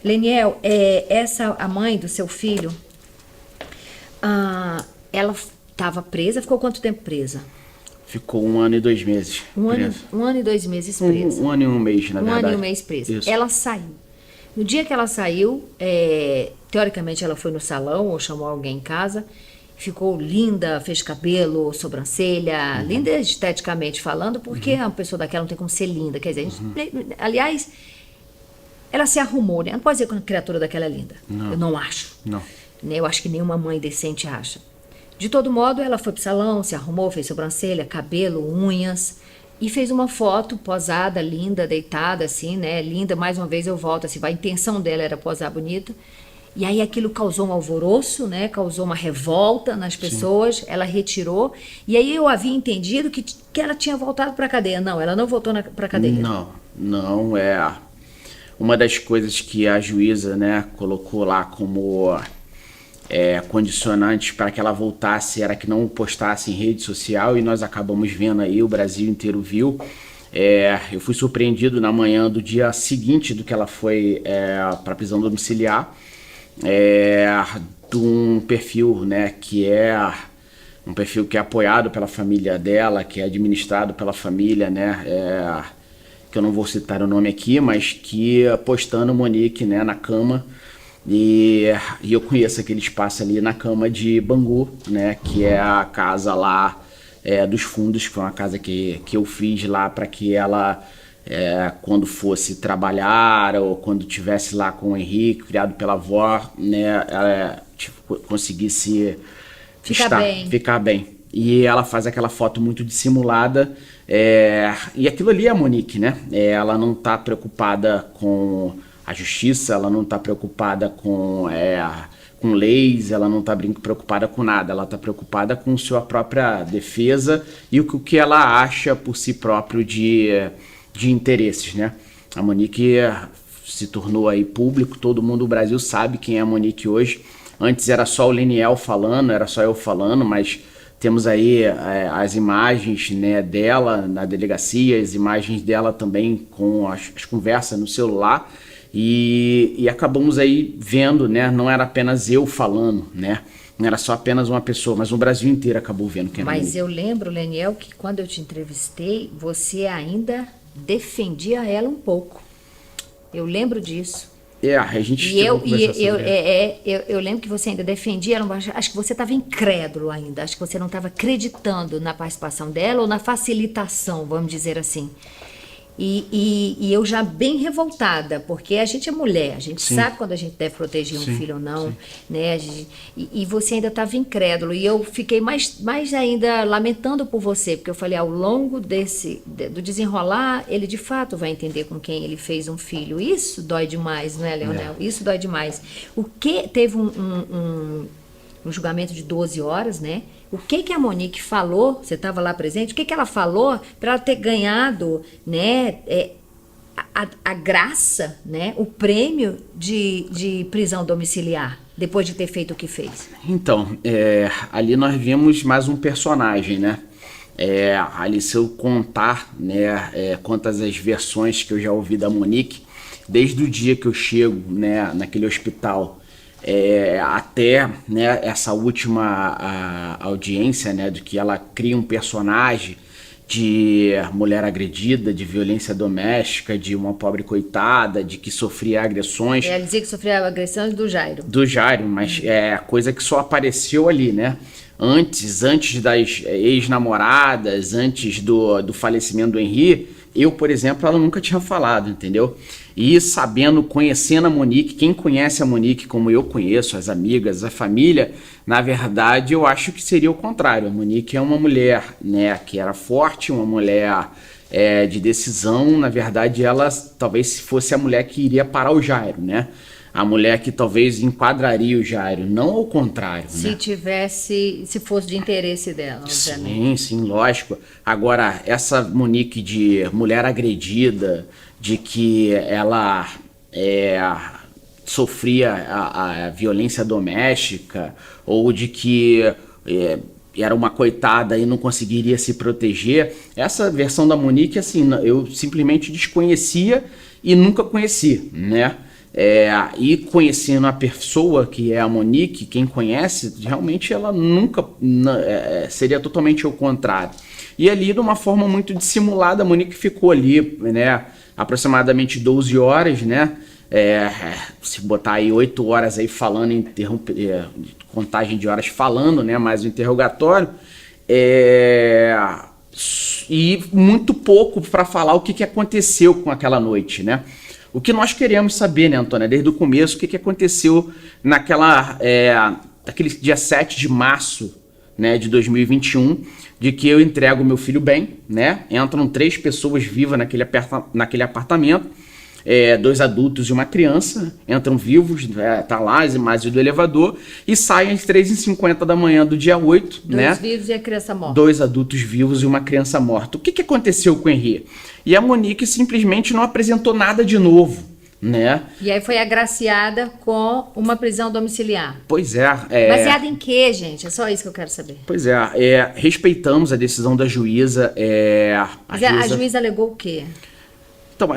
Leniel, a mãe do seu filho, ela estava presa, ficou quanto tempo presa? Ficou 1 ano e 2 meses presa. Um ano e 2 meses presa. Um ano e um mês, na verdade. Um ano e um mês presa. Isso. Ela saiu. No dia que ela saiu, teoricamente ela foi no salão ou chamou alguém em casa, ficou linda, fez cabelo, sobrancelha, linda esteticamente falando, porque uma pessoa daquela não tem como ser linda. Quer dizer, aliás, ela se arrumou, né? Não pode dizer que uma criatura daquela é linda. Não. Eu não acho. Não. Eu acho que nenhuma mãe decente acha. De todo modo, ela foi pro salão, se arrumou, fez sobrancelha, cabelo, unhas e fez uma foto posada, linda, deitada, assim, né? Linda, mais uma vez eu volto, assim, a intenção dela era posar bonita. E aí aquilo causou um alvoroço, né? Causou uma revolta nas pessoas, ela retirou. E aí eu havia entendido que ela tinha voltado para a cadeia. Não, ela não voltou para a cadeia. Não é uma das coisas que a juíza, né, colocou lá como condicionantes para que ela voltasse era que não postasse em rede social, e nós acabamos vendo aí, o Brasil inteiro viu. Eu fui surpreendido na manhã do dia seguinte do que ela foi para prisão domiciliar, de um perfil, né, que é um perfil que é apoiado pela família dela, que é administrado pela família, né, que eu não vou citar o nome aqui, mas que postando Monique, né, na cama. E eu conheço aquele espaço ali na cama de Bangu, né, que é a casa lá dos fundos, que foi uma casa que eu fiz lá para que ela, quando fosse trabalhar ou quando estivesse lá com o Henrique, criado pela avó, né, ela conseguisse ficar bem. E ela faz aquela foto muito dissimulada, e aquilo ali é a Monique, né? Ela não está preocupada com a justiça, ela não está preocupada com leis, ela não está preocupada com nada, ela está preocupada com sua própria defesa e o que ela acha por si próprio de interesses, né? A Monique se tornou aí público, todo mundo do Brasil sabe quem é a Monique hoje. Antes era só o Leniel falando, era só eu falando, mas temos aí as imagens, né, dela na delegacia, as imagens dela também com as conversas no celular. E acabamos aí vendo, né? Não era apenas eu falando, né? Não era só apenas uma pessoa, mas o Brasil inteiro acabou vendo quem era. Mas eu lembro, Leniel, que quando eu te entrevistei, você ainda defendia ela um pouco. Eu lembro disso. A gente eu lembro que você ainda defendia ela, acho que você estava incrédulo ainda, acho que você não estava acreditando na participação dela ou na facilitação, vamos dizer assim. E eu já bem revoltada, porque a gente é mulher, a gente sabe quando a gente deve proteger um filho ou não, né? E você ainda estava incrédulo, e eu fiquei mais ainda lamentando por você, porque eu falei, ao longo do desenrolar, ele de fato vai entender com quem ele fez um filho. Isso dói demais, não é, Leonel? Isso dói demais. O que teve um julgamento de 12 horas, né? O que a Monique falou, você estava lá presente, o que ela falou para ela ter ganhado, né, a graça, né, o prêmio de prisão domiciliar, depois de ter feito o que fez? Então, ali nós vimos mais um personagem, né? Ali, se eu contar, né, quantas as versões que eu já ouvi da Monique, desde o dia que eu chego, né, naquele hospital, até, né, essa última audiência, né, de que ela cria um personagem de mulher agredida, de violência doméstica, de uma pobre coitada, de que sofria agressões. Ela dizia que sofria agressões do Jairo. Do Jairo, mas é coisa que só apareceu ali, né? Antes das ex-namoradas, antes do falecimento do Henri, eu, por exemplo, ela nunca tinha falado, entendeu? E sabendo, conhecendo a Monique, quem conhece a Monique como eu conheço, as amigas, a família, na verdade, eu acho que seria o contrário. A Monique é uma mulher, né, que era forte, uma mulher de decisão. Na verdade, ela talvez fosse a mulher que iria parar o Jairo, né? A mulher que talvez enquadraria o Jairo, não ao contrário, né? Se fosse de interesse dela, obviamente. Sim, lógico. Agora, essa Monique de mulher agredida, de que ela sofria a violência doméstica, ou de que era uma coitada e não conseguiria se proteger, essa versão da Monique, assim, eu simplesmente desconhecia e nunca conheci, né? E conhecendo a pessoa que é a Monique, quem conhece, realmente ela nunca seria totalmente o contrário. E ali, de uma forma muito dissimulada, a Monique ficou ali, né, aproximadamente 12 horas, né? Se botar aí 8 horas aí falando, contagem de horas falando, né, mais o interrogatório, e muito pouco para falar o que aconteceu com aquela noite, né? O que nós queremos saber, né, Antônia, desde o começo, o que aconteceu naquele dia 7 de março, né, de 2021, de que eu entrego meu filho bem, né? Entram 3 pessoas vivas naquele apartamento, 2 adultos e uma criança, entram vivos, tá lá as imagens do elevador, e saem às 3h50 da manhã do dia 8, né? 2 vivos e a criança morta. 2 adultos vivos e uma criança morta. O que aconteceu com o Henri? E a Monique simplesmente não apresentou nada de novo, né? E aí foi agraciada com uma prisão domiciliar. Pois é. Baseada em quê, gente? É só isso que eu quero saber. Pois respeitamos a decisão da juíza. A juíza alegou o quê? Então,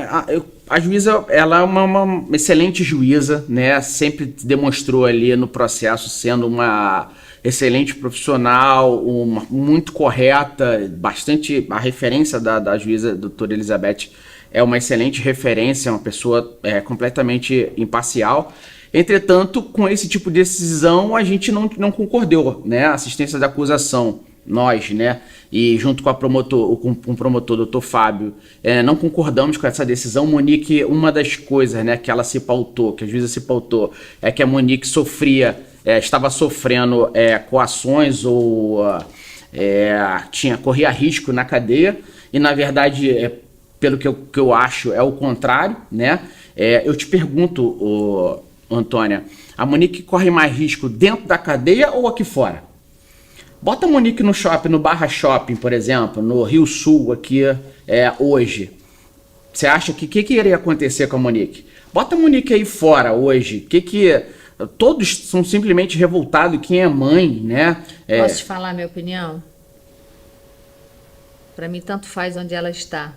a juíza, ela é uma excelente juíza, né? Sempre demonstrou ali no processo sendo uma excelente profissional, muito correta, bastante. A referência da juíza, doutora Elizabeth, é uma excelente referência, uma pessoa completamente imparcial. Entretanto, com esse tipo de decisão, a gente não concordou, né? A assistência da acusação, nós, né? E junto com o promotor, doutor Fábio, não concordamos com essa decisão. Monique, uma das coisas, né, que ela se pautou, que a juíza se pautou, é que a Monique estava sofrendo coações ou corria risco na cadeia, e na verdade, pelo que eu acho, é o contrário, né? Eu te pergunto, Antônia, a Monique corre mais risco dentro da cadeia ou aqui fora? Bota a Monique no shopping, no Barra Shopping, por exemplo, no Rio Sul, aqui hoje. Você acha que iria acontecer com a Monique? Bota a Monique aí fora hoje. Todos são simplesmente revoltados. Quem é mãe, né? Posso te falar a minha opinião? Para mim, tanto faz onde ela está.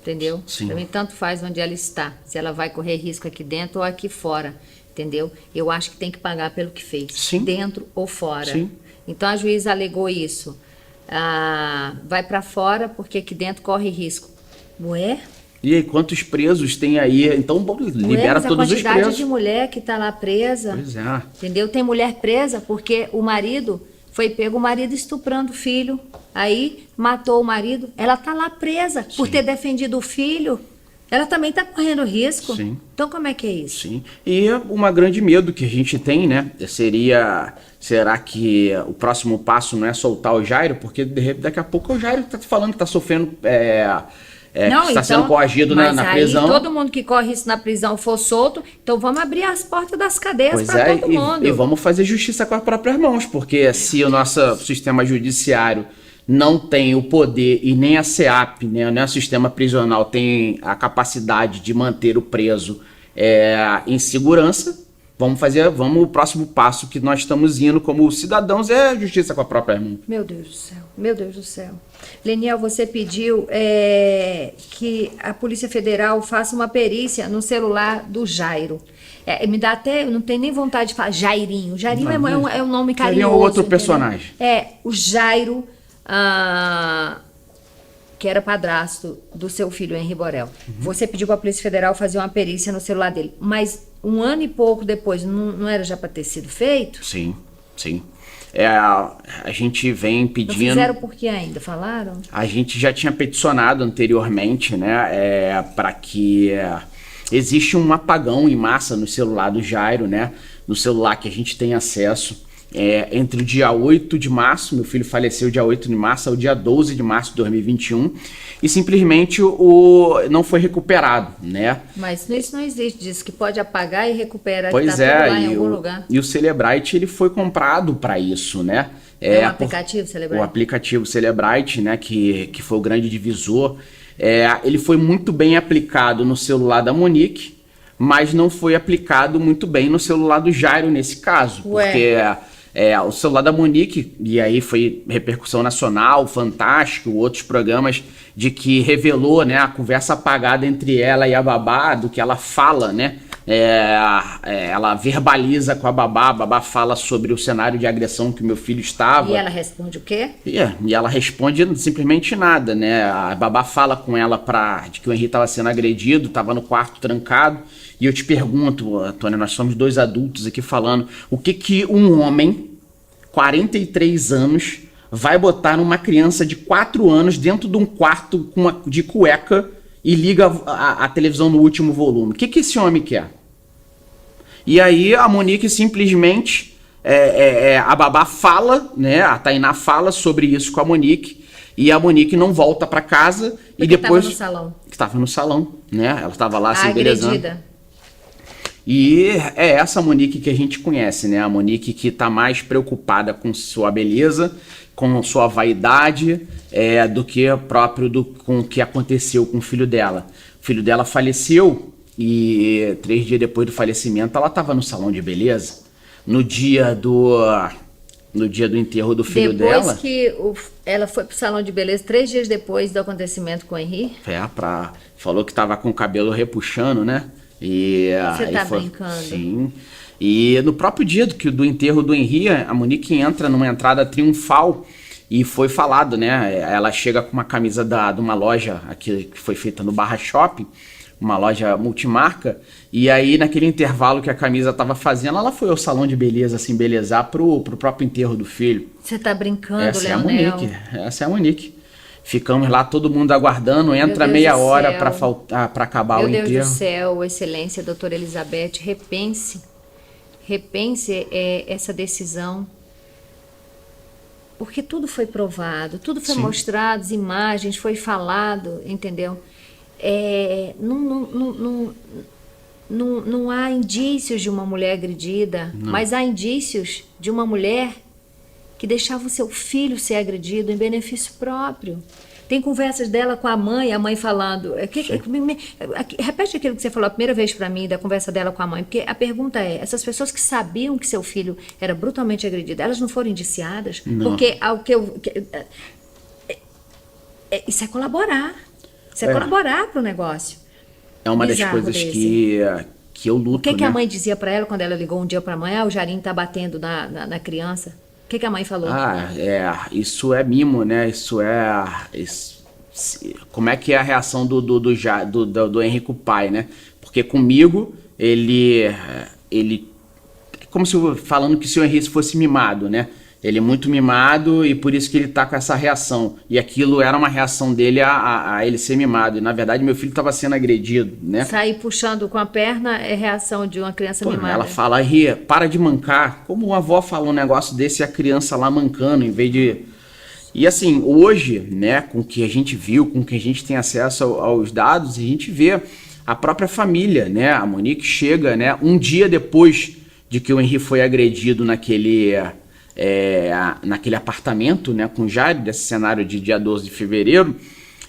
Entendeu? Para mim, tanto faz onde ela está. Se ela vai correr risco aqui dentro ou aqui fora. Entendeu? Eu acho que tem que pagar pelo que fez. Sim. Dentro ou fora. Sim. Então a juíza alegou isso. Vai para fora porque aqui dentro corre risco. Ué? E aí, quantos presos tem aí? Então libera todos os presos. A quantidade de mulher que está lá presa. Pois é. Entendeu? Tem mulher presa porque o marido foi pego, o marido estuprando o filho. Aí matou o marido. Ela está lá presa por ter defendido o filho. Ela também está correndo risco. Sim. Então como é que é isso? Sim. E um grande medo que a gente tem, né? Será que o próximo passo não é soltar o Jairo? Porque daqui a pouco o Jairo está falando que está sofrendo, que está sendo coagido na prisão. Mas aí todo mundo que corre isso na prisão for solto, então vamos abrir as portas das cadeias para todo mundo. E vamos fazer justiça com as próprias mãos, porque se o nosso sistema judiciário não tem o poder e nem a SEAP, né, nem o sistema prisional tem a capacidade de manter o preso em segurança, o próximo passo que nós estamos indo como cidadãos é justiça com a própria mão. Meu Deus do céu, meu Deus do céu. Leniel, você pediu que a Polícia Federal faça uma perícia no celular do Jairo. Me dá até, eu não tenho nem vontade de falar Jairinho. Jairinho é um nome carinhoso. Jairinho é outro personagem. O Jairo, que era padrasto do seu filho, Henri Borel. Você pediu para a Polícia Federal fazer uma perícia no celular dele, mas 1 ano e pouco depois, não era já para ter sido feito? Sim. A gente vem pedindo... Não fizeram por que ainda? Falaram? A gente já tinha peticionado anteriormente, né, para que... existe um apagão em massa no celular do Jairo, né, no celular que a gente tem acesso. Entre o dia 8 de março, meu filho faleceu dia 8 de março, ao dia 12 de março de 2021, e simplesmente não foi recuperado, né? Mas isso não existe, diz que pode apagar e recuperar, pois que tá tudo lá em algum lugar. E o Celebrite, ele foi comprado para isso, né? O aplicativo Celebrite? O aplicativo Celebrite, né, que foi o grande divisor, ele foi muito bem aplicado no celular da Monique, mas não foi aplicado muito bem no celular do Jairo nesse caso, porque... o celular da Monique, e aí foi repercussão nacional, Fantástico, outros programas de que revelou, né, a conversa apagada entre ela e a babá, do que ela fala, né, Ela verbaliza com a babá fala sobre o cenário de agressão que o meu filho estava. E ela responde o quê? E ela responde simplesmente nada, né? A babá fala com ela de que o Henri estava sendo agredido, estava no quarto trancado. E eu te pergunto, Antônia, nós somos dois adultos aqui falando, o que um homem, 43 anos, vai botar uma criança de 4 anos dentro de um quarto de cueca e liga a televisão no último volume? O que esse homem quer? E aí a Monique simplesmente, a babá fala, né? A Tainá fala sobre isso com a Monique, e a Monique não volta para casa. Porque e depois estava no salão. Estava no salão, né? Ela estava lá se embelezando. Agredida. E é essa Monique que a gente conhece, né? A Monique que está mais preocupada com sua beleza, com sua vaidade, do que com o que aconteceu com o filho dela. O filho dela faleceu e 3 dias depois do falecimento ela estava no salão de beleza. No dia do enterro do filho dela. Depois que ela foi pro salão de beleza, 3 dias depois do acontecimento com o Henri. Falou que estava com o cabelo repuxando, né? Você tá brincando? Sim. E no próprio dia do enterro do Henri, a Monique entra numa entrada triunfal e foi falado, né? Ela chega com uma camisa de uma loja aqui que foi feita no Barra Shopping, uma loja multimarca, e aí naquele intervalo que a camisa estava fazendo, ela foi ao salão de beleza se embelezar pro próprio enterro do filho. Você tá brincando, Essa Leonel? é a Monique. Essa é a Monique. Ficamos lá, todo mundo aguardando, entra meia hora para acabar o enterro. Meu Deus do céu, Excelência, doutora Elizabeth, repense essa decisão, porque tudo foi provado, tudo foi mostrado, as imagens, foi falado, entendeu? Não há indícios de uma mulher agredida, mas há indícios de uma mulher que deixava o seu filho ser agredido em benefício próprio. Tem conversas dela com a mãe falando... repete aquilo que você falou a primeira vez para mim, da conversa dela com a mãe, porque a pergunta essas pessoas que sabiam que seu filho era brutalmente agredido, elas não foram indiciadas? Não. Porque isso é colaborar. Isso é colaborar para o negócio. É uma das coisas que eu luto, O que a mãe dizia para ela quando ela ligou um dia para a mãe? O Jarim tá batendo na criança. O que a mãe falou? Isso é mimo, né? Como é que é a reação do Henrique pai, né? Porque comigo, ele como se falando que se o Henrique fosse mimado, né? Ele é muito mimado e por isso que ele tá com essa reação. E aquilo era uma reação dele a ele ser mimado. E na verdade meu filho estava sendo agredido, né? Sair puxando com a perna é reação de uma criança mimada. Ela fala, Ria, para de mancar. Como uma avó falou um negócio desse e a criança lá mancando, em vez de... E assim, hoje, né, com o que a gente viu, com o que a gente tem acesso aos dados, a gente vê a própria família, né? A Monique chega, né, um dia depois de que o Henri foi agredido naquele apartamento, né, com o Jair, desse cenário de dia 12 de fevereiro,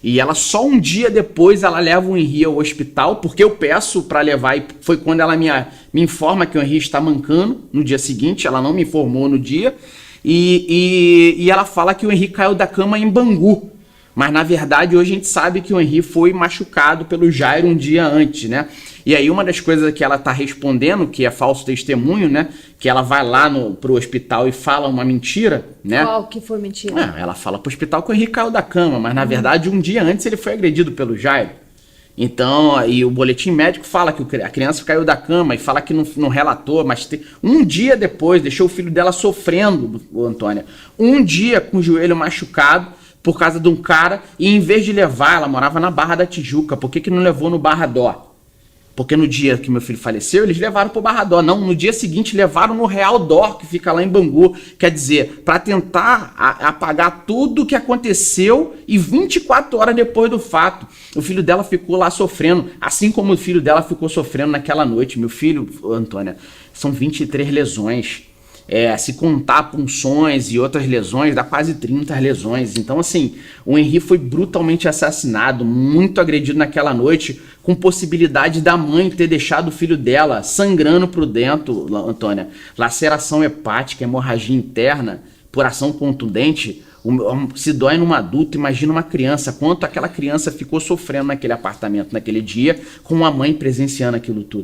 e ela só um dia depois ela leva o Henri ao hospital, porque eu peço para levar, e foi quando ela me informa que o Henri está mancando no dia seguinte, ela não me informou no dia, e ela fala que o Henri caiu da cama em Bangu, mas na verdade hoje a gente sabe que o Henri foi machucado pelo Jair um dia antes, né? E aí uma das coisas que ela tá respondendo, que é falso testemunho, né? Que ela vai lá pro hospital e fala uma mentira, né? Qual que foi mentira? Ela fala pro hospital que o Henrique caiu da cama, mas na verdade um dia antes ele foi agredido pelo Jair. Então, e o boletim médico fala que a criança caiu da cama e fala que não relatou, mas um dia depois deixou o filho dela sofrendo, Antônia. Um dia com o joelho machucado por causa de um cara, e em vez de levar, ela morava na Barra da Tijuca, por que não levou no Barra Dó? Porque no dia que meu filho faleceu, eles levaram pro Barra Dó. Não, no dia seguinte levaram no Real Dó, que fica lá em Bangu. Quer dizer, para tentar apagar tudo o que aconteceu e 24 horas depois do fato. O filho dela ficou lá sofrendo, assim como o filho dela ficou sofrendo naquela noite. Meu filho, Antônia, são 23 lesões. Se contar punções e outras lesões, dá quase 30 lesões. Então, assim, o Henri foi brutalmente assassinado, muito agredido naquela noite, com possibilidade da mãe ter deixado o filho dela sangrando por dentro, Antônia. Laceração hepática, hemorragia interna, por ação contundente. Se dói num adulto, imagina uma criança. Quanto aquela criança ficou sofrendo naquele apartamento naquele dia, com a mãe presenciando aquilo tudo.